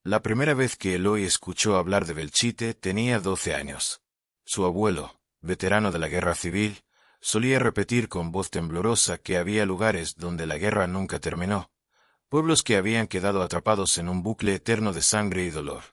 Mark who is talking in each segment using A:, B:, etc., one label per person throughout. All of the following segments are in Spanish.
A: La primera vez que Eloy escuchó hablar de Belchite tenía 12 años. Su abuelo, veterano de la guerra civil, solía repetir con voz temblorosa que había lugares donde la guerra nunca terminó, pueblos que habían quedado atrapados en un bucle eterno de sangre y dolor.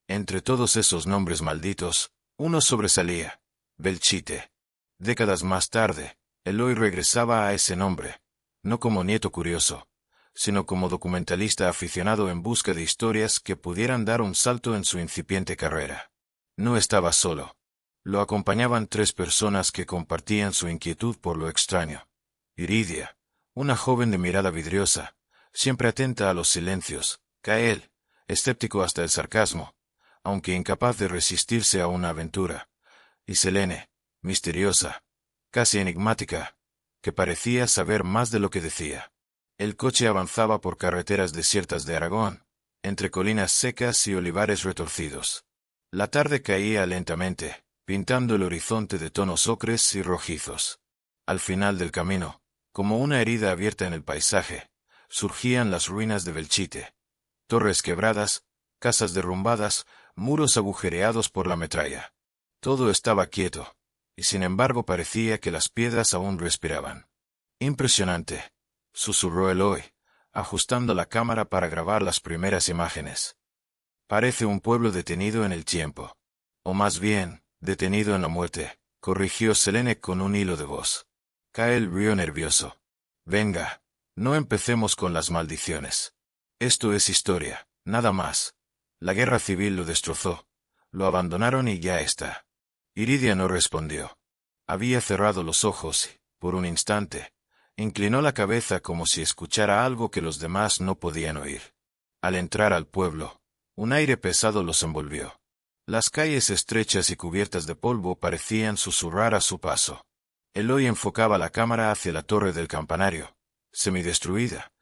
A: Entre todos esos nombres malditos, uno sobresalía: Belchite. Décadas más tarde, Eloy regresaba a ese nombre, no como nieto curioso, sino como documentalista aficionado en busca de historias que pudieran dar un salto en su incipiente carrera. No estaba solo. Lo acompañaban 3 personas que compartían su inquietud por lo extraño. Iridia, una joven de mirada vidriosa, siempre atenta a los silencios; Kael, escéptico hasta el sarcasmo, aunque incapaz de resistirse a una aventura; y Selene, misteriosa, casi enigmática, que parecía saber más de lo que decía. El coche avanzaba por carreteras desiertas de Aragón, entre colinas secas y olivares retorcidos. La tarde caía lentamente, pintando el horizonte de tonos ocres y rojizos. Al final del camino, como una herida abierta en el paisaje, surgían las ruinas de Belchite. Torres quebradas, casas derrumbadas, muros agujereados por la metralla. Todo estaba quieto, y sin embargo parecía que las piedras aún respiraban. «Impresionante», susurró Eloy, ajustando la cámara para grabar las primeras imágenes. «Parece un pueblo detenido en el tiempo. O más bien, detenido en la muerte», corrigió Selene con un hilo de voz. Kael rió nervioso. «Venga, no empecemos con las maldiciones. Esto es historia, nada más. La guerra civil lo destrozó. Lo abandonaron y ya está». Iridia no respondió. Había cerrado los ojos y, por un instante, inclinó la cabeza como si escuchara algo que los demás no podían oír. Al entrar al pueblo, un aire pesado los envolvió. Las calles estrechas y cubiertas de polvo parecían susurrar a su paso. Eloy enfocaba la cámara hacia la torre del campanario, semidestruida,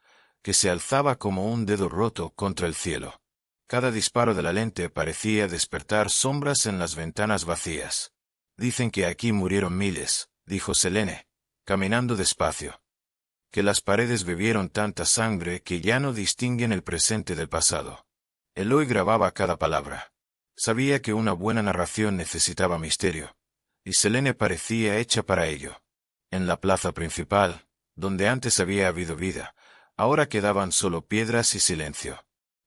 A: que se alzaba como un dedo roto contra el cielo. Cada disparo de la lente parecía despertar sombras en las ventanas vacías. «Dicen que aquí murieron miles», dijo Selene, caminando despacio. «Que las paredes bebieron tanta sangre que ya no distinguen el presente del pasado». Eloy grababa cada palabra. Sabía que una buena narración necesitaba misterio, y Selene parecía hecha para ello. En la plaza principal, donde antes había habido vida, ahora quedaban solo piedras y silencio.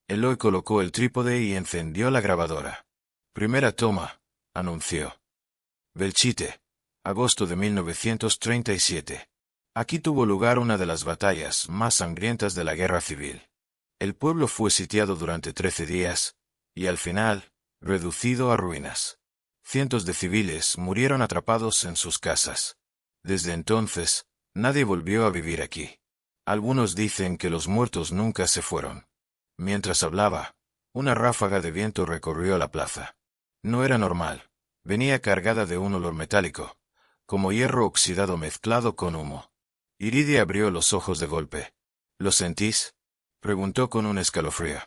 A: Eloy colocó el trípode y encendió la grabadora. «Primera toma», anunció. «Belchite, agosto de 1937. Aquí tuvo lugar una de las batallas más sangrientas de la guerra civil. El pueblo fue sitiado durante 13 días, y al final, reducido a ruinas. Cientos de civiles murieron atrapados en sus casas. Desde entonces, nadie volvió a vivir aquí. Algunos dicen que los muertos nunca se fueron». Mientras hablaba, una ráfaga de viento recorrió la plaza. No era normal. Venía cargada de un olor metálico, como hierro oxidado mezclado con humo. Iridia abrió los ojos de golpe. «¿Lo sentís?», preguntó con un escalofrío.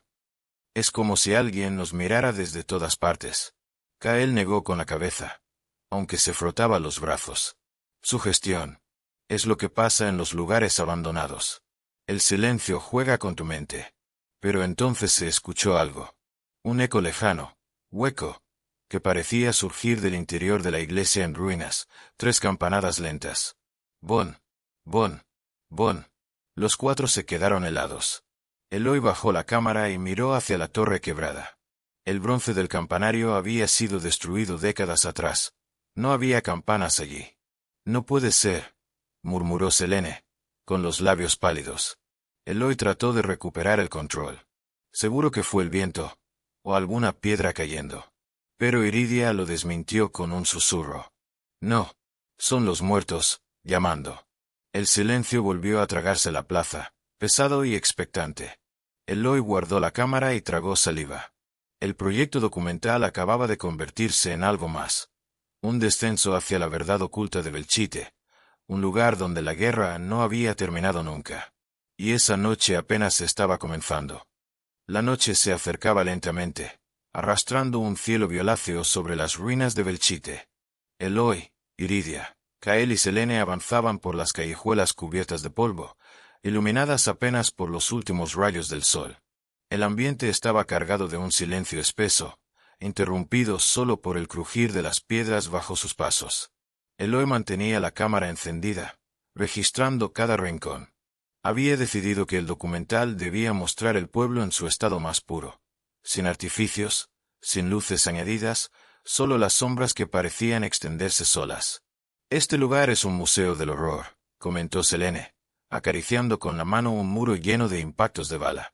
A: «Es como si alguien nos mirara desde todas partes». Kael negó con la cabeza, aunque se frotaba los brazos. «Sugestión. Es lo que pasa en los lugares abandonados. El silencio juega con tu mente». Pero entonces se escuchó algo. Un eco lejano, hueco, que parecía surgir del interior de la iglesia en ruinas. 3 campanadas lentas. Bon, bon, bon. Los 4 se quedaron helados. Eloy bajó la cámara y miró hacia la torre quebrada. El bronce del campanario había sido destruido décadas atrás. No había campanas allí. «No puede ser», murmuró Selene, con los labios pálidos. Eloy trató de recuperar el control. «Seguro que fue el viento, o alguna piedra cayendo». Pero Iridia lo desmintió con un susurro. «No, son los muertos, llamando». El silencio volvió a tragarse la plaza, pesado y expectante. Eloy guardó la cámara y tragó saliva. El proyecto documental acababa de convertirse en algo más. Un descenso hacia la verdad oculta de Belchite, un lugar donde la guerra no había terminado nunca. Y esa noche apenas estaba comenzando. La noche se acercaba lentamente, arrastrando un cielo violáceo sobre las ruinas de Belchite. Eloy, Iridia, Kael y Selene avanzaban por las callejuelas cubiertas de polvo, iluminadas apenas por los últimos rayos del sol. El ambiente estaba cargado de un silencio espeso, interrumpido solo por el crujir de las piedras bajo sus pasos. Eloy mantenía la cámara encendida, registrando cada rincón. Había decidido que el documental debía mostrar el pueblo en su estado más puro, sin artificios, sin luces añadidas, solo las sombras que parecían extenderse solas. «Este lugar es un museo del horror», comentó Selene, acariciando con la mano un muro lleno de impactos de bala.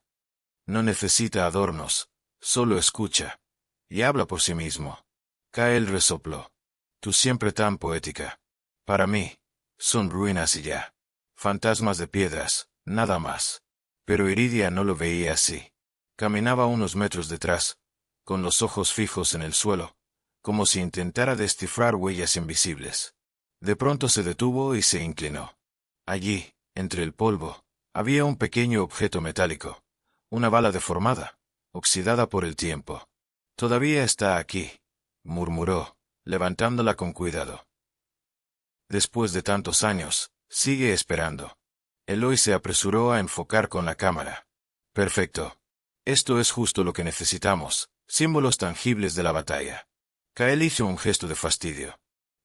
A: «No necesita adornos, solo escucha, y habla por sí mismo». Kael resopló. «Tú siempre tan poética. Para mí, son ruinas y ya. Fantasmas de piedras, nada más». Pero Iridia no lo veía así. Caminaba unos metros detrás, con los ojos fijos en el suelo, como si intentara descifrar huellas invisibles. De pronto se detuvo y se inclinó. Allí, entre el polvo, había un pequeño objeto metálico, una bala deformada, oxidada por el tiempo. «Todavía está aquí», murmuró, levantándola con cuidado. «Después de tantos años, sigue esperando». Eloy se apresuró a enfocar con la cámara. «Perfecto. Esto es justo lo que necesitamos, símbolos tangibles de la batalla». Kael hizo un gesto de fastidio.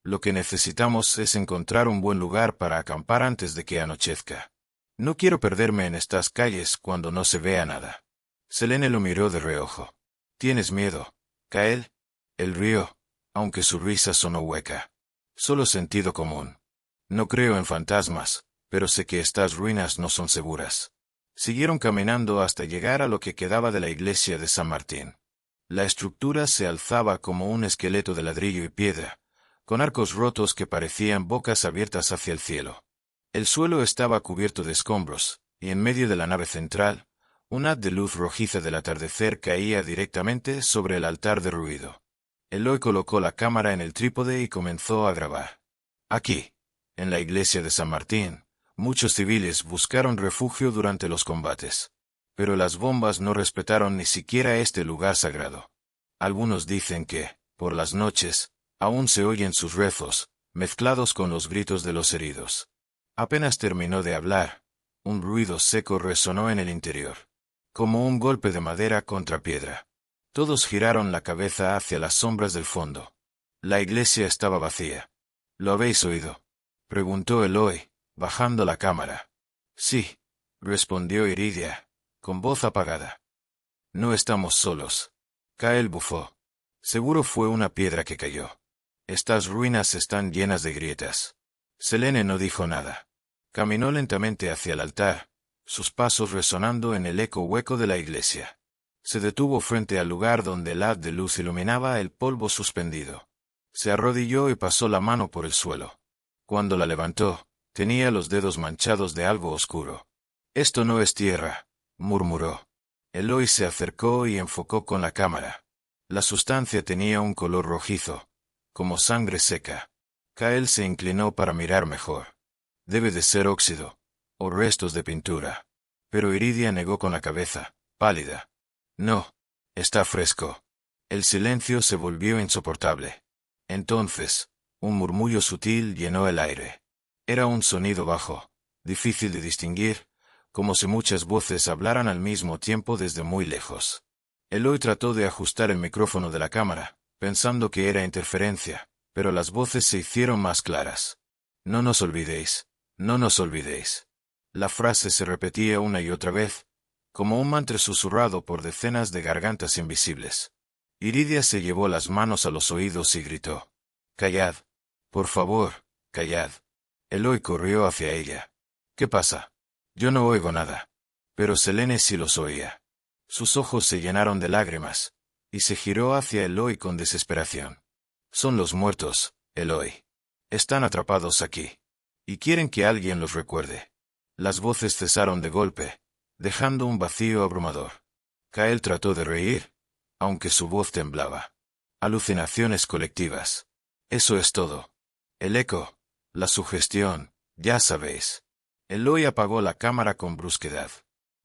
A: «Lo que necesitamos es encontrar un buen lugar para acampar antes de que anochezca. No quiero perderme en estas calles cuando no se vea nada». Selene lo miró de reojo. «¿Tienes miedo, Kael?» Él rió, aunque su risa sonó hueca. «Solo sentido común. No creo en fantasmas, pero sé que estas ruinas no son seguras». Siguieron caminando hasta llegar a lo que quedaba de la iglesia de San Martín. La estructura se alzaba como un esqueleto de ladrillo y piedra, con arcos rotos que parecían bocas abiertas hacia el cielo. El suelo estaba cubierto de escombros, y en medio de la nave central, un haz de luz rojiza del atardecer caía directamente sobre el altar derruido. Eloy colocó la cámara en el trípode y comenzó a grabar. Aquí, en la iglesia de San Martín, muchos civiles buscaron refugio durante los combates. Pero las bombas no respetaron ni siquiera este lugar sagrado. Algunos dicen que, por las noches, aún se oyen sus rezos, mezclados con los gritos de los heridos. Apenas terminó de hablar, un ruido seco resonó en el interior, como un golpe de madera contra piedra. Todos giraron la cabeza hacia las sombras del fondo. La iglesia estaba vacía. «¿Lo habéis oído?», preguntó Eloy, bajando la cámara. «Sí», respondió Iridia, con voz apagada. «No estamos solos». Kael bufó. «Seguro fue una piedra que cayó. Estas ruinas están llenas de grietas». Selene no dijo nada. Caminó lentamente hacia el altar, sus pasos resonando en el eco hueco de la iglesia. Se detuvo frente al lugar donde el haz de luz iluminaba el polvo suspendido. Se arrodilló y pasó la mano por el suelo. Cuando la levantó, tenía los dedos manchados de algo oscuro. «Esto no es tierra», murmuró. Eloy se acercó y enfocó con la cámara. La sustancia tenía un color rojizo, como sangre seca. Kael se inclinó para mirar mejor. «Debe de ser óxido, o restos de pintura». Pero Iridia negó con la cabeza, pálida. «No, está fresco». El silencio se volvió insoportable. Entonces, un murmullo sutil llenó el aire. Era un sonido bajo, difícil de distinguir, como si muchas voces hablaran al mismo tiempo desde muy lejos. Eloy trató de ajustar el micrófono de la cámara, pensando que era interferencia, pero las voces se hicieron más claras. «No nos olvidéis, no nos olvidéis». La frase se repetía una y otra vez, como un mantra susurrado por decenas de gargantas invisibles. Iridia se llevó las manos a los oídos y gritó: «Callad. Por favor, callad». Eloy corrió hacia ella. «¿Qué pasa?». «Yo no oigo nada». Pero Selene sí los oía. Sus ojos se llenaron de lágrimas, y se giró hacia Eloy con desesperación. «Son los muertos, Eloy. Están atrapados aquí. Y quieren que alguien los recuerde». Las voces cesaron de golpe, dejando un vacío abrumador. Kael trató de reír, aunque su voz temblaba. «Alucinaciones colectivas. Eso es todo. El eco, la sugestión, ya sabéis». Eloy apagó la cámara con brusquedad.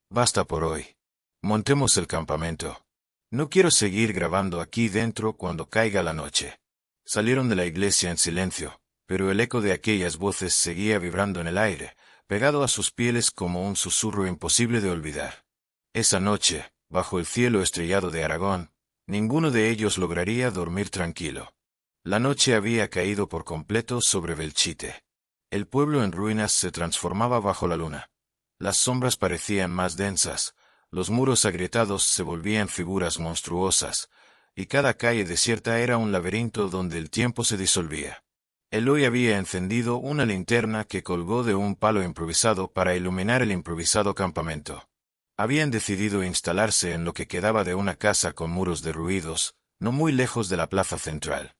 A: «Basta por hoy. Montemos el campamento. No quiero seguir grabando aquí dentro cuando caiga la noche». Salieron de la iglesia en silencio, pero el eco de aquellas voces seguía vibrando en el aire, pegado a sus pieles como un susurro imposible de olvidar. Esa noche, bajo el cielo estrellado de Aragón, ninguno de ellos lograría dormir tranquilo. La noche había caído por completo sobre Belchite. El pueblo en ruinas se transformaba bajo la luna. Las sombras parecían más densas, los muros agrietados se volvían figuras monstruosas, y cada calle desierta era un laberinto donde el tiempo se disolvía. Eloy había encendido una linterna que colgó de un palo improvisado para iluminar el improvisado campamento. Habían decidido instalarse en lo que quedaba de una casa con muros derruidos, no muy lejos de la plaza central.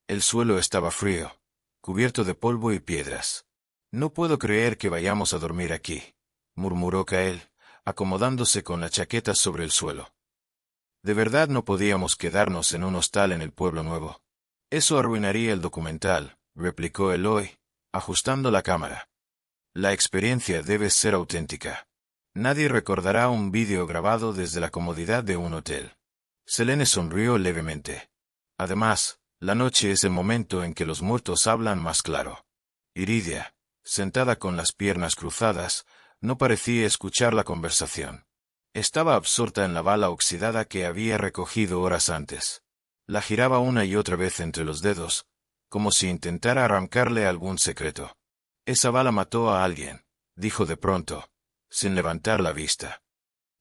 A: El suelo estaba frío, cubierto de polvo y piedras. «No puedo creer que vayamos a dormir aquí», murmuró Kael, acomodándose con la chaqueta sobre el suelo. «¿De verdad no podíamos quedarnos en un hostal en el pueblo nuevo?» «Eso arruinaría el documental», replicó Eloy, ajustando la cámara. «La experiencia debe ser auténtica. Nadie recordará un vídeo grabado desde la comodidad de un hotel». Selene sonrió levemente. «Además, la noche es el momento en que los muertos hablan más claro». Iridia, sentada con las piernas cruzadas, no parecía escuchar la conversación. Estaba absorta en la bala oxidada que había recogido horas antes. La giraba una y otra vez entre los dedos, como si intentara arrancarle algún secreto. «Esa bala mató a alguien», dijo de pronto, sin levantar la vista.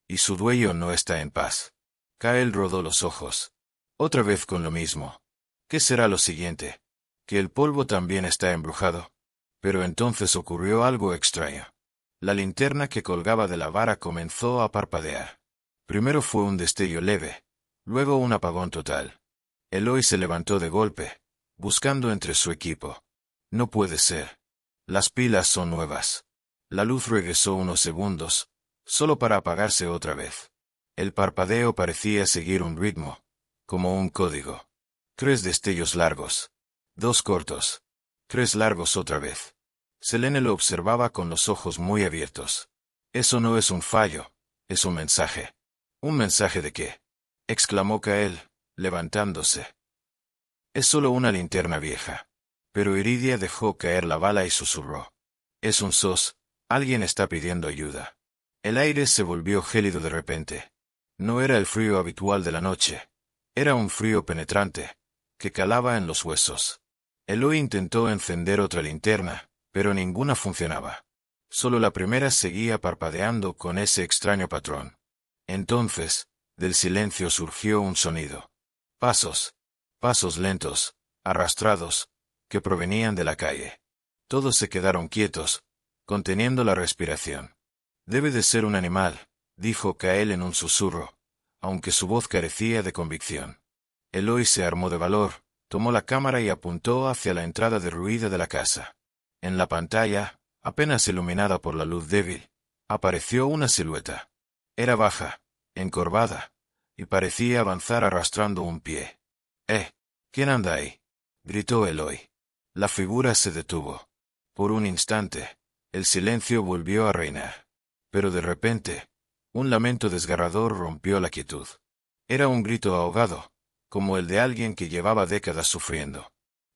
A: «Y su dueño no está en paz». Kael rodó los ojos. Otra vez con lo mismo. ¿Qué será lo siguiente? ¿Que el polvo también está embrujado? Pero entonces ocurrió algo extraño. La linterna que colgaba de la vara comenzó a parpadear. Primero fue un destello leve, luego un apagón total. Eloy se levantó de golpe, buscando entre su equipo. «No puede ser. Las pilas son nuevas». La luz regresó unos segundos, solo para apagarse otra vez. El parpadeo parecía seguir un ritmo, como un código. 3 destellos largos. 2 cortos. 3 largos otra vez. Selene lo observaba con los ojos muy abiertos. «Eso no es un fallo, es un mensaje». «¿Un mensaje de qué?», exclamó Kael, levantándose. «Es solo una linterna vieja». Pero Iridia dejó caer la bala y susurró. «Es un SOS, alguien está pidiendo ayuda». El aire se volvió gélido de repente. No era el frío habitual de la noche. Era un frío penetrante, que calaba en los huesos. Eloy intentó encender otra linterna, pero ninguna funcionaba. Solo la primera seguía parpadeando con ese extraño patrón. Entonces, del silencio surgió un sonido. Pasos. Pasos lentos, arrastrados, que provenían de la calle. Todos se quedaron quietos, conteniendo la respiración. «Debe de ser un animal», dijo Kael en un susurro, aunque su voz carecía de convicción. Eloy se armó de valor, tomó la cámara y apuntó hacia la entrada derruida de la casa. En la pantalla, apenas iluminada por la luz débil, apareció una silueta. Era baja, encorvada, y parecía avanzar arrastrando un pie. ¿Quién anda ahí?», gritó Eloy. La figura se detuvo. Por un instante, el silencio volvió a reinar. Pero de repente, un lamento desgarrador rompió la quietud. Era un grito ahogado, como el de alguien que llevaba décadas sufriendo.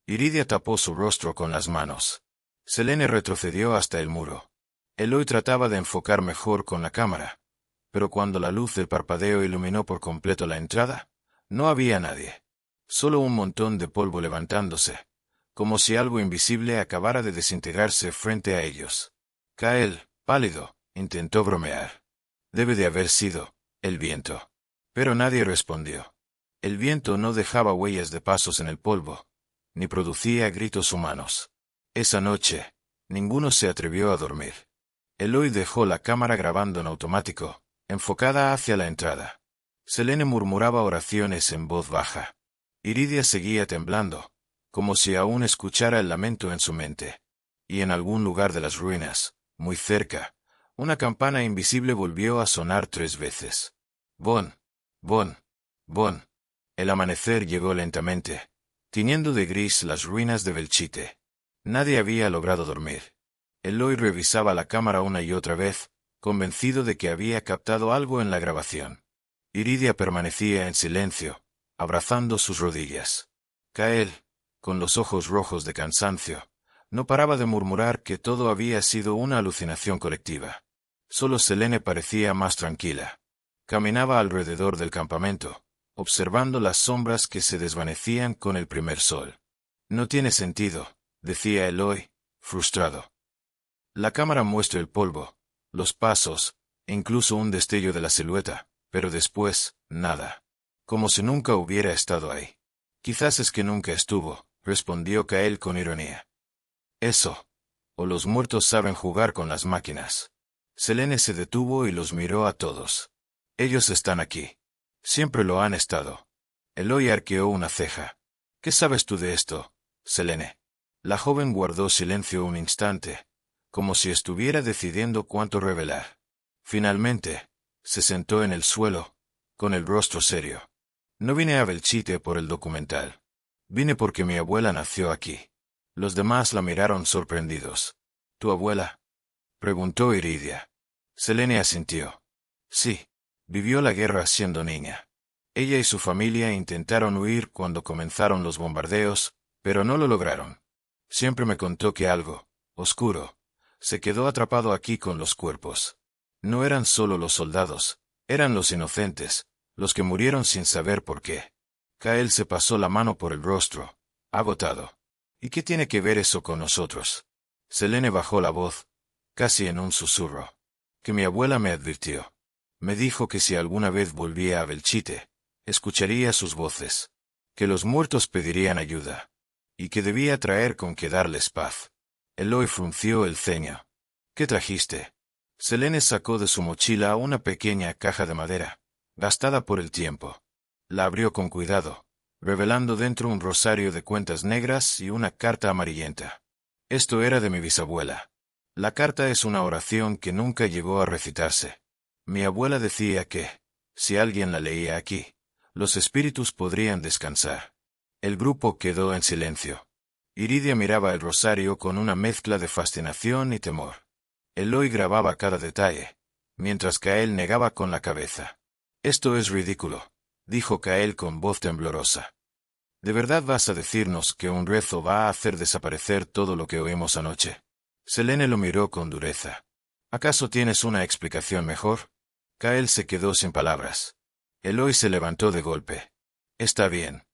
A: Iridia tapó su rostro con las manos. Selene retrocedió hasta el muro. Eloy trataba de enfocar mejor con la cámara, pero cuando la luz del parpadeo iluminó por completo la entrada, no había nadie. Solo un montón de polvo levantándose, como si algo invisible acabara de desintegrarse frente a ellos. Kael, pálido, intentó bromear. «Debe de haber sido el viento». Pero nadie respondió. El viento no dejaba huellas de pasos en el polvo, ni producía gritos humanos. Esa noche, ninguno se atrevió a dormir. Eloy dejó la cámara grabando en automático, enfocada hacia la entrada. Selene murmuraba oraciones en voz baja. Iridia seguía temblando, como si aún escuchara el lamento en su mente. Y en algún lugar de las ruinas, muy cerca, una campana invisible volvió a sonar 3 veces. «Bon, bon, bon». El amanecer llegó lentamente, tiñendo de gris las ruinas de Belchite. Nadie había logrado dormir. Eloy revisaba la cámara una y otra vez, convencido de que había captado algo en la grabación. Iridia permanecía en silencio, abrazando sus rodillas. Kael, con los ojos rojos de cansancio, no paraba de murmurar que todo había sido una alucinación colectiva. Solo Selene parecía más tranquila. Caminaba alrededor del campamento, observando las sombras que se desvanecían con el primer sol. No tiene sentido, decía Eloy, frustrado. La cámara muestra el polvo, los pasos, e incluso un destello de la silueta, pero después, nada. Como si nunca hubiera estado ahí. Quizás es que nunca estuvo, respondió Kael con ironía. Eso. O los muertos saben jugar con las máquinas. Selene se detuvo y los miró a todos. Ellos están aquí. Siempre lo han estado. Eloy arqueó una ceja. ¿Qué sabes tú de esto, Selene? La joven guardó silencio un instante, como si estuviera decidiendo cuánto revelar. Finalmente, se sentó en el suelo, con el rostro serio. No vine a Belchite por el documental. Vine porque mi abuela nació aquí. Los demás la miraron sorprendidos. ¿Tu abuela?, preguntó Iridia. Selene asintió. Sí, vivió la guerra siendo niña. Ella y su familia intentaron huir cuando comenzaron los bombardeos, pero no lo lograron. Siempre me contó que algo, oscuro, se quedó atrapado aquí con los cuerpos. No eran solo los soldados, eran los inocentes, los que murieron sin saber por qué. Kael se pasó la mano por el rostro, agotado. ¿Y qué tiene que ver eso con nosotros? Selene bajó la voz, casi en un susurro. Que mi abuela me advirtió. Me dijo que si alguna vez volvía a Belchite, escucharía sus voces. Que los muertos pedirían ayuda. Y que debía traer con qué darles paz. Eloy frunció el ceño. ¿Qué trajiste? Selene sacó de su mochila una pequeña caja de madera, gastada por el tiempo. La abrió con cuidado, revelando dentro un rosario de cuentas negras y una carta amarillenta. Esto era de mi bisabuela. La carta es una oración que nunca llegó a recitarse. Mi abuela decía que, si alguien la leía aquí, los espíritus podrían descansar. El grupo quedó en silencio. Iridia miraba el rosario con una mezcla de fascinación y temor. Eloy grababa cada detalle, mientras Kael negaba con la cabeza. Esto es ridículo, dijo Kael con voz temblorosa. ¿De verdad vas a decirnos que un rezo va a hacer desaparecer todo lo que oímos anoche? Selene lo miró con dureza. ¿Acaso tienes una explicación mejor? Kael se quedó sin palabras. Eloy se levantó de golpe. Está bien.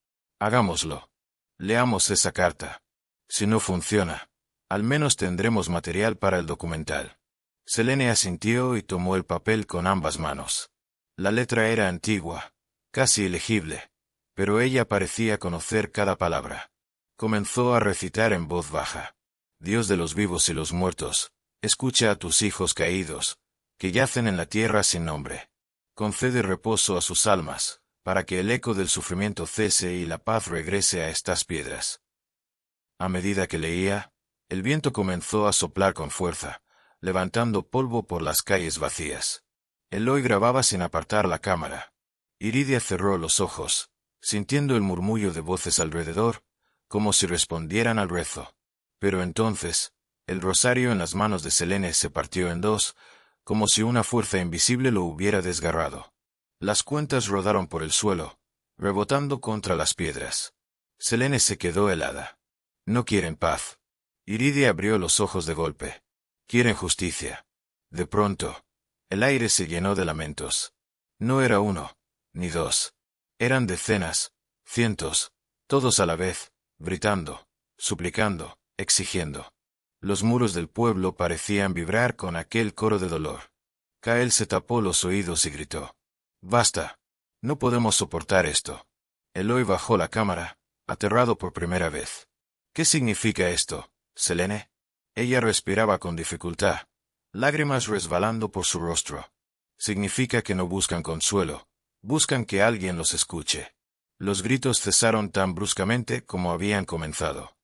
A: Hagámoslo. Leamos esa carta. Si no funciona, al menos tendremos material para el documental. Selene asintió y tomó el papel con ambas manos. La letra era antigua, casi ilegible, pero ella parecía conocer cada palabra. Comenzó a recitar en voz baja. Dios de los vivos y los muertos, escucha a tus hijos caídos, que yacen en la tierra sin nombre. Concede reposo a sus almas, para que el eco del sufrimiento cese y la paz regrese a estas piedras. A medida que leía, el viento comenzó a soplar con fuerza, levantando polvo por las calles vacías. Eloy grababa sin apartar la cámara. Iridia cerró los ojos, sintiendo el murmullo de voces alrededor, como si respondieran al rezo. Pero entonces, el rosario en las manos de Selene se partió en dos, como si una fuerza invisible lo hubiera desgarrado. Las cuentas rodaron por el suelo, rebotando contra las piedras. Selene se quedó helada. No quieren paz. Iridia abrió los ojos de golpe. Quieren justicia. De pronto, el aire se llenó de lamentos. No era uno, ni dos. Eran decenas, cientos, todos a la vez, gritando, suplicando, exigiendo. Los muros del pueblo parecían vibrar con aquel coro de dolor. Kael se tapó los oídos y gritó. Basta. No podemos soportar esto. Eloy bajó la cámara, aterrado por primera vez. ¿Qué significa esto, Selene? Ella respiraba con dificultad, lágrimas resbalando por su rostro. Significa que no buscan consuelo, buscan que alguien los escuche. Los gritos cesaron tan bruscamente como habían comenzado.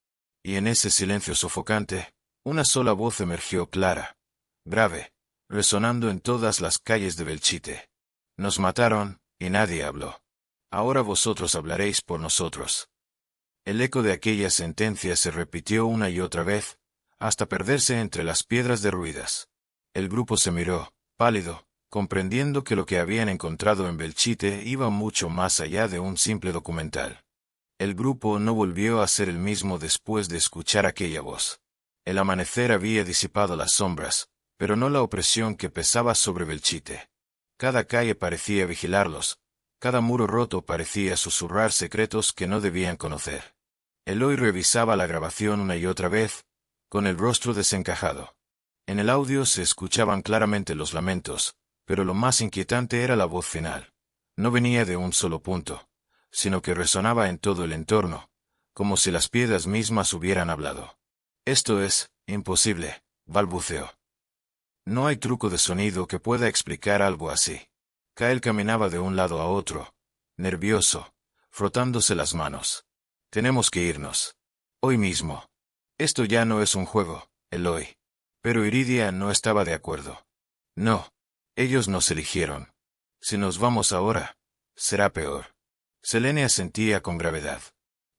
A: Y en ese silencio sofocante, una sola voz emergió clara, grave, resonando en todas las calles de Belchite. Nos mataron, y nadie habló. Ahora vosotros hablaréis por nosotros. El eco de aquella sentencia se repitió una y otra vez, hasta perderse entre las piedras derruidas. El grupo se miró, pálido, comprendiendo que lo que habían encontrado en Belchite iba mucho más allá de un simple documental. El grupo no volvió a ser el mismo después de escuchar aquella voz. El amanecer había disipado las sombras, pero no la opresión que pesaba sobre Belchite. Cada calle parecía vigilarlos, cada muro roto parecía susurrar secretos que no debían conocer. Eloy revisaba la grabación una y otra vez, con el rostro desencajado. En el audio se escuchaban claramente los lamentos, pero lo más inquietante era la voz final. No venía de un solo punto, sino que resonaba en todo el entorno, como si las piedras mismas hubieran hablado. «Esto es imposible», balbuceó. «No hay truco de sonido que pueda explicar algo así». Kyle caminaba de un lado a otro, nervioso, frotándose las manos. «Tenemos que irnos. Hoy mismo. Esto ya no es un juego, Eloy». Pero Iridia no estaba de acuerdo. «No. Ellos nos eligieron. Si nos vamos ahora, será peor». Selene asentía con gravedad.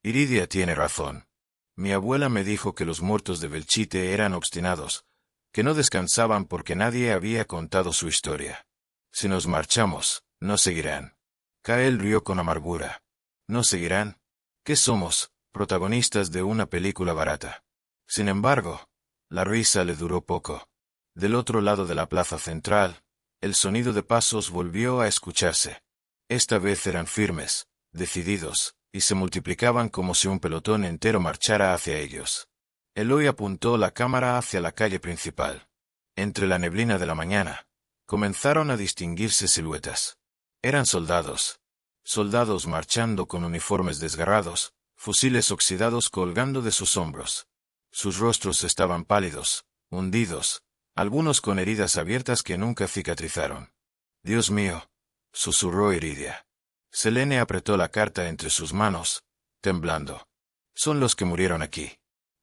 A: «Iridia tiene razón. Mi abuela me dijo que los muertos de Belchite eran obstinados, que no descansaban porque nadie había contado su historia. Si nos marchamos, no seguirán». Kael rió con amargura. «¿No seguirán? ¿Qué somos, protagonistas de una película barata?» Sin embargo, la risa le duró poco. Del otro lado de la plaza central, el sonido de pasos volvió a escucharse. Esta vez eran firmes, decididos, y se multiplicaban como si un pelotón entero marchara hacia ellos. Eloy apuntó la cámara hacia la calle principal. Entre la neblina de la mañana, comenzaron a distinguirse siluetas. Eran soldados. Soldados marchando con uniformes desgarrados, fusiles oxidados colgando de sus hombros. Sus rostros estaban pálidos, hundidos, algunos con heridas abiertas que nunca cicatrizaron. «Dios mío», susurró Iridia. Selene apretó la carta entre sus manos, temblando. «Son los que murieron aquí».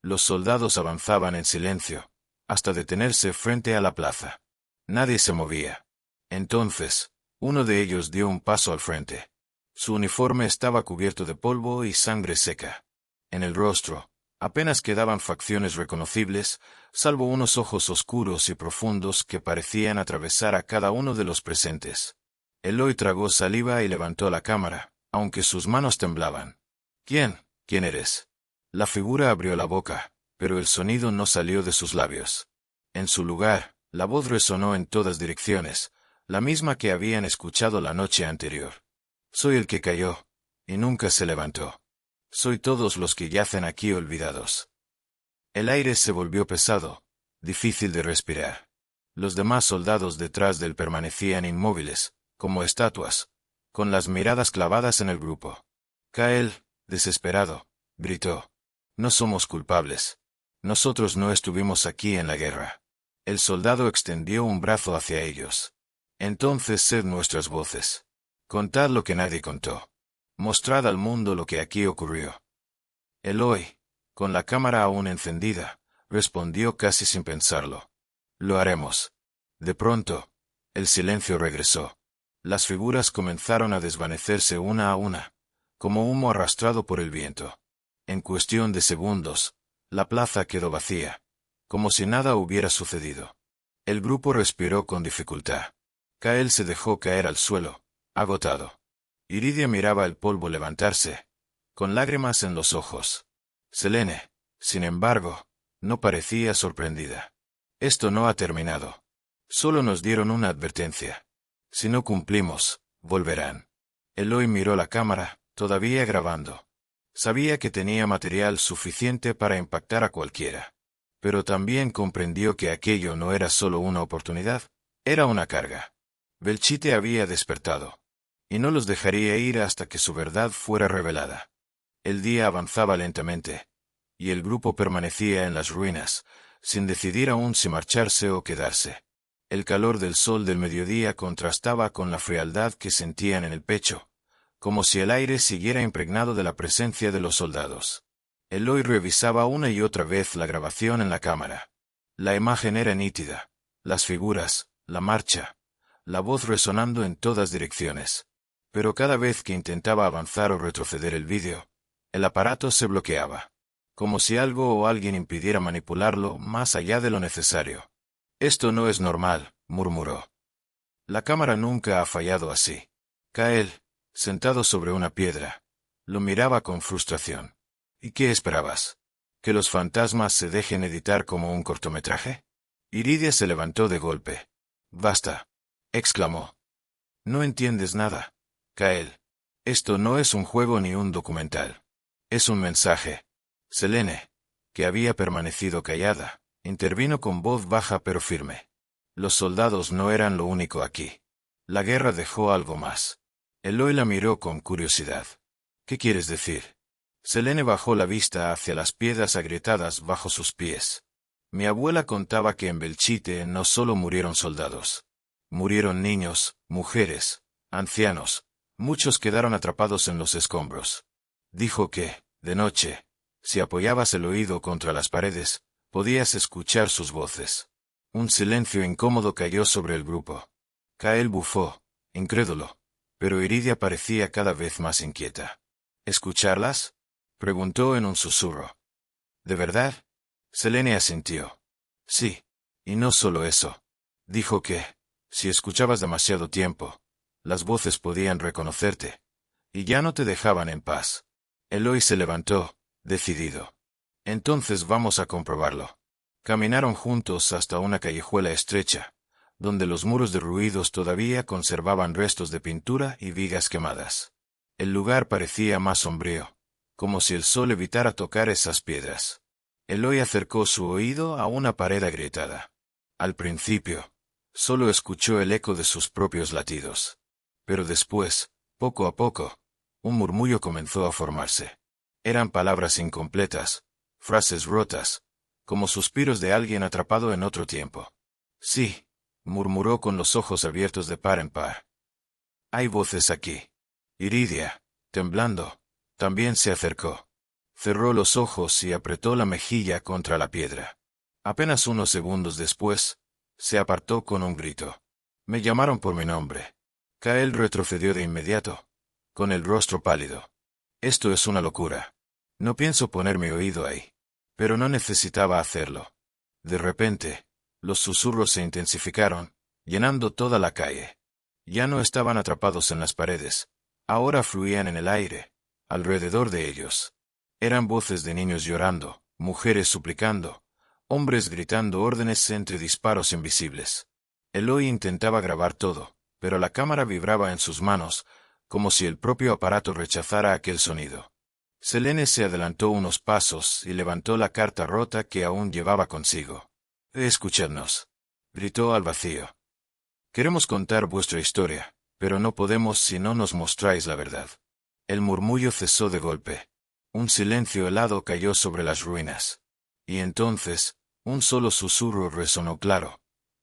A: Los soldados avanzaban en silencio, hasta detenerse frente a la plaza. Nadie se movía. Entonces, uno de ellos dio un paso al frente. Su uniforme estaba cubierto de polvo y sangre seca. En el rostro, apenas quedaban facciones reconocibles, salvo unos ojos oscuros y profundos que parecían atravesar a cada uno de los presentes. Eloy tragó saliva y levantó la cámara, aunque sus manos temblaban. «¿Quién? ¿Quién eres?» La figura abrió la boca, pero el sonido no salió de sus labios. En su lugar, la voz resonó en todas direcciones, la misma que habían escuchado la noche anterior. «Soy el que cayó, y nunca se levantó. Soy todos los que yacen aquí olvidados». El aire se volvió pesado, difícil de respirar. Los demás soldados detrás de él permanecían inmóviles, como estatuas, con las miradas clavadas en el grupo. Kael, desesperado, gritó: «No somos culpables. Nosotros no estuvimos aquí en la guerra». El soldado extendió un brazo hacia ellos. «Entonces sed nuestras voces. Contad lo que nadie contó. Mostrad al mundo lo que aquí ocurrió». Eloy, con la cámara aún encendida, respondió casi sin pensarlo: «Lo haremos». De pronto, el silencio regresó. Las figuras comenzaron a desvanecerse una a una, como humo arrastrado por el viento. En cuestión de segundos, la plaza quedó vacía, como si nada hubiera sucedido. El grupo respiró con dificultad. Kael se dejó caer al suelo, agotado. Iridia miraba el polvo levantarse, con lágrimas en los ojos. Selene, sin embargo, no parecía sorprendida. «Esto no ha terminado. Solo nos dieron una advertencia. Si no cumplimos, volverán». Eloy miró la cámara, todavía grabando. Sabía que tenía material suficiente para impactar a cualquiera. Pero también comprendió que aquello no era solo una oportunidad, era una carga. Belchite había despertado, y no los dejaría ir hasta que su verdad fuera revelada. El día avanzaba lentamente, y el grupo permanecía en las ruinas, sin decidir aún si marcharse o quedarse. El calor del sol del mediodía contrastaba con la frialdad que sentían en el pecho, como si el aire siguiera impregnado de la presencia de los soldados. Eloy revisaba una y otra vez la grabación en la cámara. La imagen era nítida, las figuras, la marcha, la voz resonando en todas direcciones. Pero cada vez que intentaba avanzar o retroceder el vídeo, el aparato se bloqueaba, como si algo o alguien impidiera manipularlo más allá de lo necesario. «Esto no es normal», murmuró. «La cámara nunca ha fallado así». Kael, sentado sobre una piedra, lo miraba con frustración. «¿Y qué esperabas? ¿Que los fantasmas se dejen editar como un cortometraje?» Iridia se levantó de golpe. «Basta», exclamó. No entiendes nada, Kael. Esto no es un juego ni un documental. Es un mensaje. Selene, que había permanecido callada, intervino con voz baja pero firme. Los soldados no eran lo único aquí. La guerra dejó algo más. Eloy la miró con curiosidad. ¿Qué quieres decir? Selene bajó la vista hacia las piedras agrietadas bajo sus pies. Mi abuela contaba que en Belchite no solo murieron soldados. Murieron niños, mujeres, ancianos. Muchos quedaron atrapados en los escombros. Dijo que, de noche, si apoyabas el oído contra las paredes, podías escuchar sus voces. Un silencio incómodo cayó sobre el grupo. Kael bufó, incrédulo, pero Iridia parecía cada vez más inquieta. ¿Escucharlas?, preguntó en un susurro. ¿De verdad? Selene asintió. Sí, y no solo eso. Dijo que, si escuchabas demasiado tiempo, las voces podían reconocerte, y ya no te dejaban en paz. Eloy se levantó, decidido. Entonces vamos a comprobarlo. Caminaron juntos hasta una callejuela estrecha, donde los muros derruidos todavía conservaban restos de pintura y vigas quemadas. El lugar parecía más sombrío, como si el sol evitara tocar esas piedras. Eloy acercó su oído a una pared agrietada. Al principio, solo escuchó el eco de sus propios latidos. Pero después, poco a poco, un murmullo comenzó a formarse. Eran palabras incompletas, frases rotas, como suspiros de alguien atrapado en otro tiempo. Sí, murmuró con los ojos abiertos de par en par. Hay voces aquí. Iridia, temblando, también se acercó. Cerró los ojos y apretó la mejilla contra la piedra. Apenas unos segundos después, se apartó con un grito. Me llamaron por mi nombre. Kael retrocedió de inmediato, con el rostro pálido. Esto es una locura. No pienso poner mi oído ahí. Pero no necesitaba hacerlo. De repente, los susurros se intensificaron, llenando toda la calle. Ya no estaban atrapados en las paredes. Ahora fluían en el aire, alrededor de ellos. Eran voces de niños llorando, mujeres suplicando, hombres gritando órdenes entre disparos invisibles. Eloy intentaba grabar todo, pero la cámara vibraba en sus manos, como si el propio aparato rechazara aquel sonido. Selene se adelantó unos pasos y levantó la carta rota que aún llevaba consigo. «Escuchadnos», gritó al vacío. «Queremos contar vuestra historia, pero no podemos si no nos mostráis la verdad». El murmullo cesó de golpe. Un silencio helado cayó sobre las ruinas. Y entonces, un solo susurro resonó claro,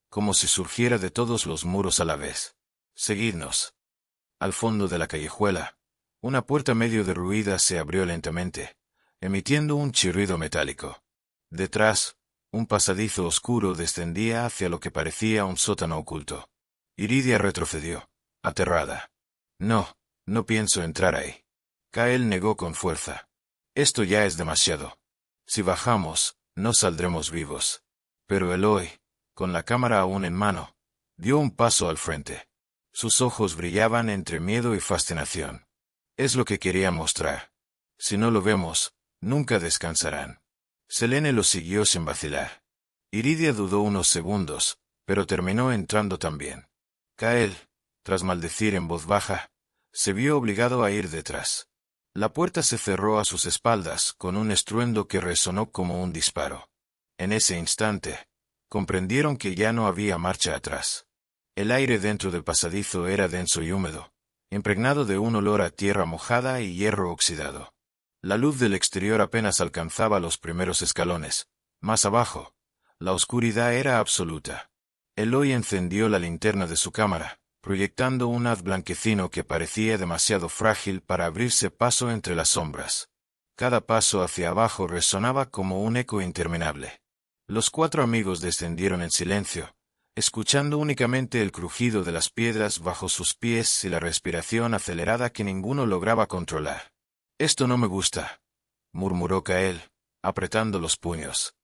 A: como si surgiera de todos los muros a la vez. «Seguidnos». Al fondo de la callejuela, una puerta medio derruida se abrió lentamente, emitiendo un chirrido metálico. Detrás, un pasadizo oscuro descendía hacia lo que parecía un sótano oculto. Iridia retrocedió, aterrada. «No, no pienso entrar ahí». Kael negó con fuerza. «Esto ya es demasiado. Si bajamos, no saldremos vivos». Pero Eloy, con la cámara aún en mano, dio un paso al frente. Sus ojos brillaban entre miedo y fascinación. Es lo que quería mostrar. Si no lo vemos, nunca descansarán. Selene lo siguió sin vacilar. Iridia dudó unos segundos, pero terminó entrando también. Kael, tras maldecir en voz baja, se vio obligado a ir detrás. La puerta se cerró a sus espaldas con un estruendo que resonó como un disparo. En ese instante, comprendieron que ya no había marcha atrás. El aire dentro del pasadizo era denso y húmedo, impregnado de un olor a tierra mojada y hierro oxidado. La luz del exterior apenas alcanzaba los primeros escalones. Más abajo, la oscuridad era absoluta. Eloy encendió la linterna de su cámara, proyectando un haz blanquecino que parecía demasiado frágil para abrirse paso entre las sombras. Cada paso hacia abajo resonaba como un eco interminable. Los cuatro amigos descendieron en silencio, escuchando únicamente el crujido de las piedras bajo sus pies y la respiración acelerada que ninguno lograba controlar. «Esto no me gusta», murmuró Kael, apretando los puños.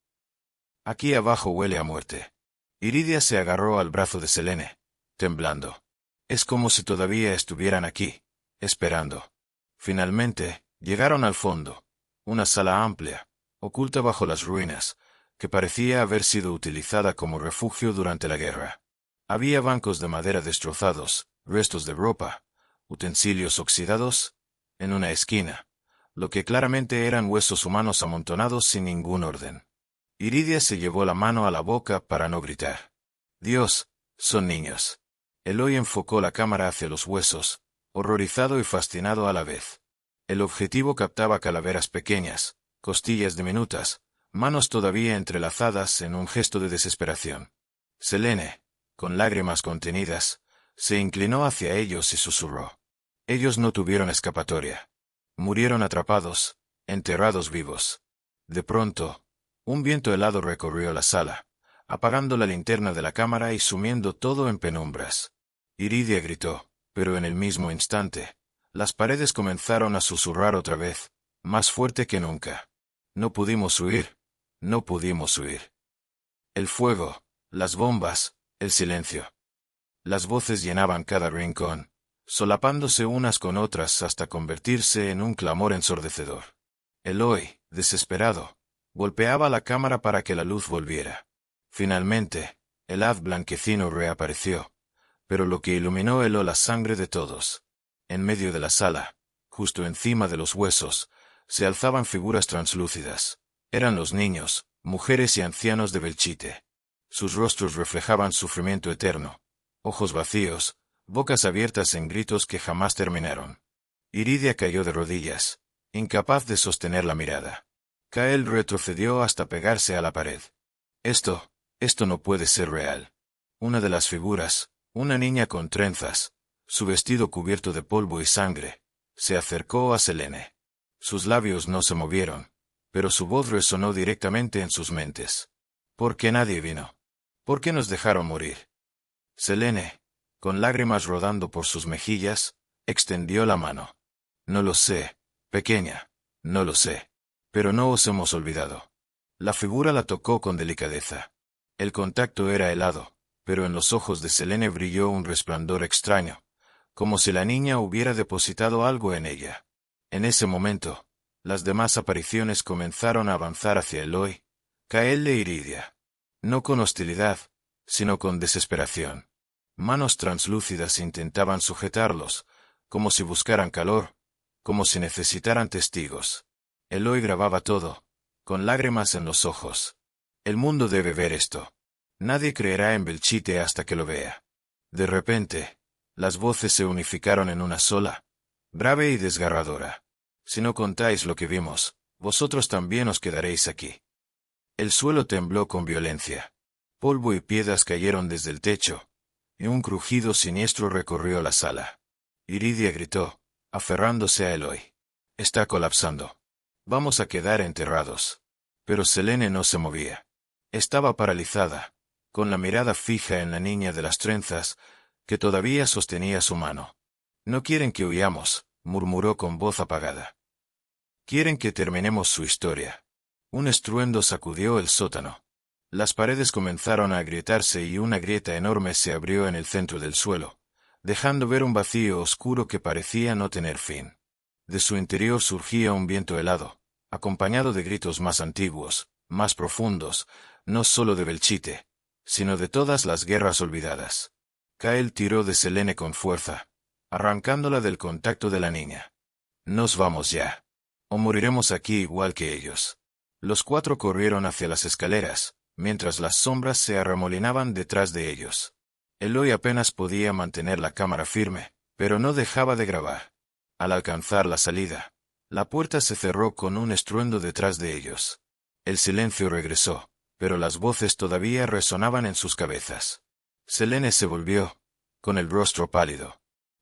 A: «Aquí abajo huele a muerte». Iridia se agarró al brazo de Selene, temblando. Es como si todavía estuvieran aquí, esperando. Finalmente, llegaron al fondo, una sala amplia, oculta bajo las ruinas, que parecía haber sido utilizada como refugio durante la guerra. Había bancos de madera destrozados, restos de ropa, utensilios oxidados, en una esquina, lo que claramente eran huesos humanos amontonados sin ningún orden. Iridia se llevó la mano a la boca para no gritar. Dios, son niños. Eloy enfocó la cámara hacia los huesos, horrorizado y fascinado a la vez. El objetivo captaba calaveras pequeñas, costillas diminutas, manos todavía entrelazadas en un gesto de desesperación. Selene, con lágrimas contenidas, se inclinó hacia ellos y susurró. Ellos no tuvieron escapatoria. Murieron atrapados, enterrados vivos. De pronto, un viento helado recorrió la sala, apagando la linterna de la cámara y sumiendo todo en penumbras. Iridia gritó, pero en el mismo instante, las paredes comenzaron a susurrar otra vez, más fuerte que nunca. No pudimos huir, no pudimos huir. El fuego, las bombas, el silencio. Las voces llenaban cada rincón, solapándose unas con otras hasta convertirse en un clamor ensordecedor. Eloy, desesperado, golpeaba la cámara para que la luz volviera. Finalmente, el haz blanquecino reapareció, pero lo que iluminó heló la sangre de todos. En medio de la sala, justo encima de los huesos, se alzaban figuras translúcidas. Eran los niños, mujeres y ancianos de Belchite. Sus rostros reflejaban sufrimiento eterno, ojos vacíos, bocas abiertas en gritos que jamás terminaron. Iridia cayó de rodillas, incapaz de sostener la mirada. Kael retrocedió hasta pegarse a la pared. Esto no puede ser real. Una de las figuras, una niña con trenzas, su vestido cubierto de polvo y sangre, se acercó a Selene. Sus labios no se movieron, pero su voz resonó directamente en sus mentes. ¿Por qué nadie vino? ¿Por qué nos dejaron morir? Selene, con lágrimas rodando por sus mejillas, extendió la mano. No lo sé, pequeña, no lo sé. Pero no os hemos olvidado. La figura la tocó con delicadeza. El contacto era helado, pero en los ojos de Selene brilló un resplandor extraño, como si la niña hubiera depositado algo en ella. En ese momento, las demás apariciones comenzaron a avanzar hacia Eloy, Kael e Iridia. No con hostilidad, sino con desesperación. Manos translúcidas intentaban sujetarlos, como si buscaran calor, como si necesitaran testigos. Eloy grababa todo, con lágrimas en los ojos. El mundo debe ver esto. Nadie creerá en Belchite hasta que lo vea. De repente, las voces se unificaron en una sola, grave y desgarradora. Si no contáis lo que vimos, vosotros también os quedaréis aquí. El suelo tembló con violencia. Polvo y piedras cayeron desde el techo, y un crujido siniestro recorrió la sala. Iridia gritó, aferrándose a Eloy. Está colapsando. Vamos a quedar enterrados. Pero Selene no se movía. Estaba paralizada, con la mirada fija en la niña de las trenzas, que todavía sostenía su mano. No quieren que huyamos, murmuró con voz apagada. Quieren que terminemos su historia. Un estruendo sacudió el sótano. Las paredes comenzaron a agrietarse y una grieta enorme se abrió en el centro del suelo, dejando ver un vacío oscuro que parecía no tener fin. De su interior surgía un viento helado, acompañado de gritos más antiguos, más profundos, no solo de Belchite, sino de todas las guerras olvidadas. Kael tiró de Selene con fuerza, arrancándola del contacto de la niña. Nos vamos ya. O moriremos aquí igual que ellos. Los cuatro corrieron hacia las escaleras, mientras las sombras se arremolinaban detrás de ellos. Eloy apenas podía mantener la cámara firme, pero no dejaba de grabar. Al alcanzar la salida, la puerta se cerró con un estruendo detrás de ellos. El silencio regresó, pero las voces todavía resonaban en sus cabezas. Selene se volvió, con el rostro pálido.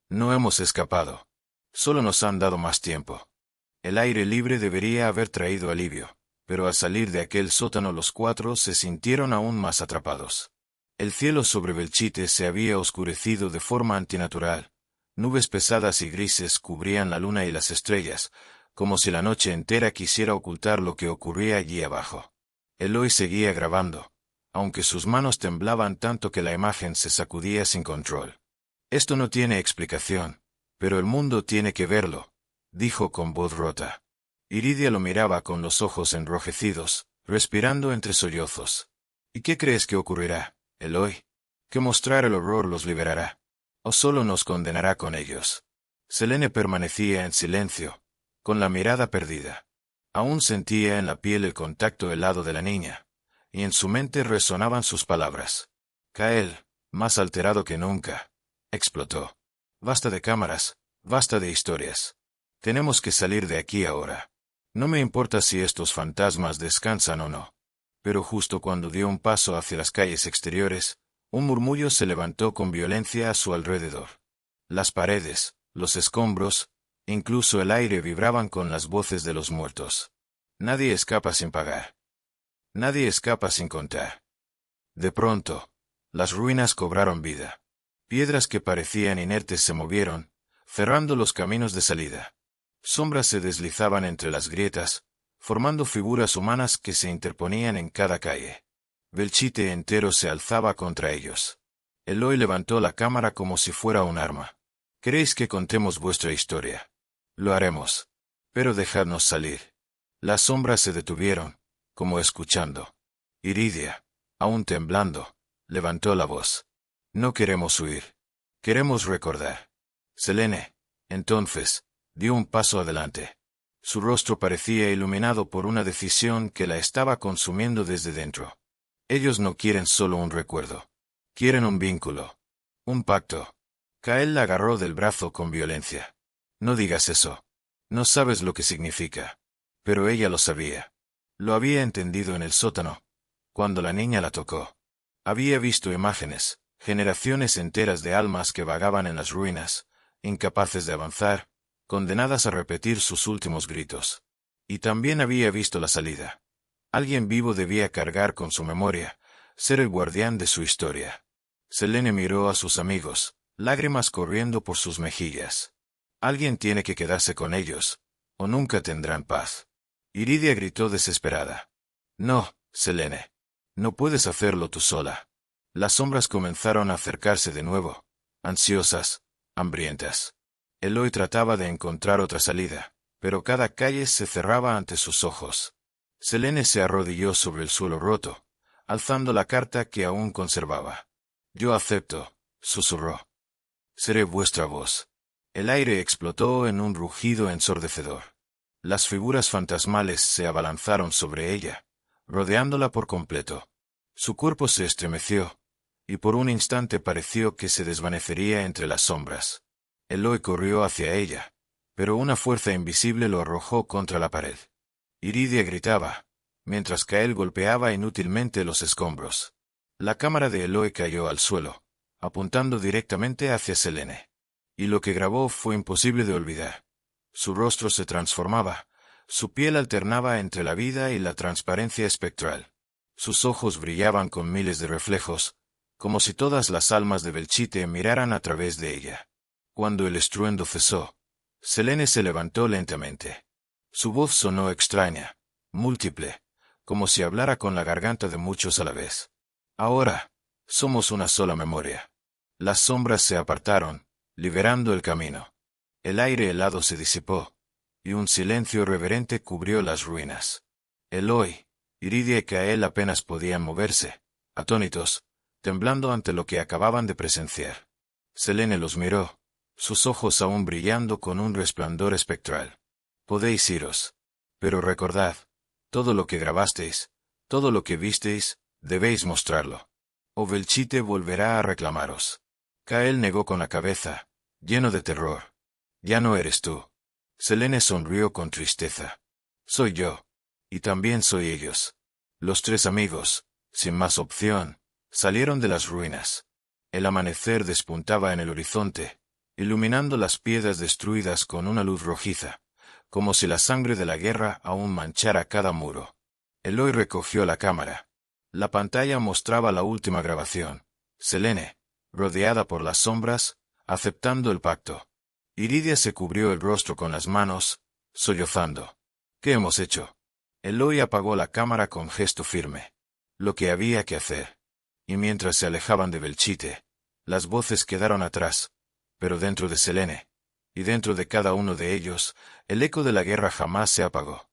A: No hemos escapado. Solo nos han dado más tiempo. El aire libre debería haber traído alivio, pero al salir de aquel sótano los cuatro se sintieron aún más atrapados. El cielo sobre Belchite se había oscurecido de forma antinatural. Nubes pesadas y grises cubrían la luna y las estrellas, como si la noche entera quisiera ocultar lo que ocurría allí abajo. Eloy seguía grabando, aunque sus manos temblaban tanto que la imagen se sacudía sin control. Esto no tiene explicación, pero el mundo tiene que verlo, dijo con voz rota. Iridia lo miraba con los ojos enrojecidos, respirando entre sollozos. ¿Y qué crees que ocurrirá, Eloy? Que mostrar el horror los liberará. ¿O solo nos condenará con ellos? Selene permanecía en silencio, con la mirada perdida. Aún sentía en la piel el contacto helado de la niña, y en su mente resonaban sus palabras. Kael, más alterado que nunca, explotó. Basta de cámaras, basta de historias. Tenemos que salir de aquí ahora. No me importa si estos fantasmas descansan o no. Pero justo cuando dio un paso hacia las calles exteriores, un murmullo se levantó con violencia a su alrededor. Las paredes, los escombros, incluso el aire vibraban con las voces de los muertos. Nadie escapa sin pagar. Nadie escapa sin contar. De pronto, las ruinas cobraron vida. Piedras que parecían inertes se movieron, cerrando los caminos de salida. Sombras se deslizaban entre las grietas, formando figuras humanas que se interponían en cada calle. Belchite entero se alzaba contra ellos. Eloy levantó la cámara como si fuera un arma. ¿Queréis que contemos vuestra historia? Lo haremos. Pero dejadnos salir. Las sombras se detuvieron, como escuchando. Iridia, aún temblando, levantó la voz. No queremos huir. Queremos recordar. Selene, entonces, dio un paso adelante. Su rostro parecía iluminado por una decisión que la estaba consumiendo desde dentro. Ellos no quieren solo un recuerdo. Quieren un vínculo. Un pacto. Kael la agarró del brazo con violencia. No digas eso. No sabes lo que significa. Pero ella lo sabía. Lo había entendido en el sótano, cuando la niña la tocó. Había visto imágenes, generaciones enteras de almas que vagaban en las ruinas, incapaces de avanzar, condenadas a repetir sus últimos gritos. Y también había visto la salida. Alguien vivo debía cargar con su memoria, ser el guardián de su historia. Selene miró a sus amigos, lágrimas corriendo por sus mejillas. Alguien tiene que quedarse con ellos, o nunca tendrán paz. Iridia gritó desesperada. No, Selene. No puedes hacerlo tú sola. Las sombras comenzaron a acercarse de nuevo, ansiosas, hambrientas. Eloy trataba de encontrar otra salida, pero cada calle se cerraba ante sus ojos. Selene se arrodilló sobre el suelo roto, alzando la carta que aún conservaba. Yo acepto, susurró. Seré vuestra voz. El aire explotó en un rugido ensordecedor. Las figuras fantasmales se abalanzaron sobre ella, rodeándola por completo. Su cuerpo se estremeció, y por un instante pareció que se desvanecería entre las sombras. Eloy corrió hacia ella, pero una fuerza invisible lo arrojó contra la pared. Iridia gritaba, mientras Kael golpeaba inútilmente los escombros. La cámara de Eloy cayó al suelo, apuntando directamente hacia Selene. Y lo que grabó fue imposible de olvidar. Su rostro se transformaba, su piel alternaba entre la vida y la transparencia espectral. Sus ojos brillaban con miles de reflejos, como si todas las almas de Belchite miraran a través de ella. Cuando el estruendo cesó, Selene se levantó lentamente. Su voz sonó extraña, múltiple, como si hablara con la garganta de muchos a la vez. Ahora, somos una sola memoria. Las sombras se apartaron, liberando el camino. El aire helado se disipó, y un silencio reverente cubrió las ruinas. Eloy, Iridia y Kael apenas podían moverse, atónitos, temblando ante lo que acababan de presenciar. Selene los miró, sus ojos aún brillando con un resplandor espectral. Podéis iros. Pero recordad, todo lo que grabasteis, todo lo que visteis, debéis mostrarlo. O Belchite volverá a reclamaros. Kael negó con la cabeza, lleno de terror. Ya no eres tú. Selene sonrió con tristeza. Soy yo. Y también soy ellos. Los tres amigos, sin más opción, salieron de las ruinas. El amanecer despuntaba en el horizonte, iluminando las piedras destruidas con una luz rojiza, como si la sangre de la guerra aún manchara cada muro. Eloy recogió la cámara. La pantalla mostraba la última grabación. Selene, rodeada por las sombras, aceptando el pacto. Iridia se cubrió el rostro con las manos, sollozando. ¿Qué hemos hecho? Eloy apagó la cámara con gesto firme. Lo que había que hacer. Y mientras se alejaban de Belchite, las voces quedaron atrás, pero dentro de Selene, y dentro de cada uno de ellos, el eco de la guerra jamás se apagó.